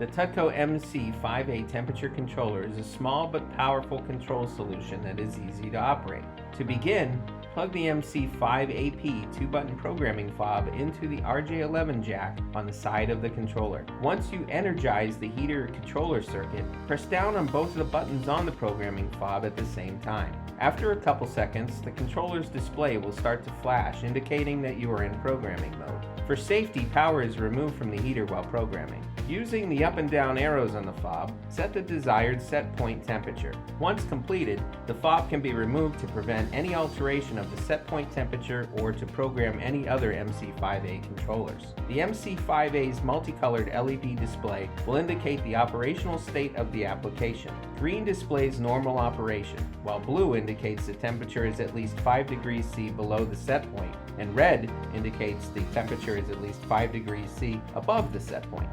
The Tutco MC-5A temperature controller is a small but powerful control solution that is easy to operate. To begin, plug the MC-5AP 2-button programming fob into the RJ11 jack on the side of the controller. Once you energize the heater controller circuit, press down on both of the buttons on the programming fob at the same time. After a couple seconds, the controller's display will start to flash, indicating that you are in programming mode. For safety, power is removed from the heater while programming. Using the up and down arrows on the fob, set the desired set point temperature. Once completed, the fob can be removed to prevent any alteration of the set point temperature or to program any other MC-5A controllers. The MC-5A's multicolored LED display will indicate the operational state of the application. Green displays normal operation, while blue indicates the temperature is at least 5 degrees C below the set point, and red indicates the temperature is at least 5 degrees C above the set point.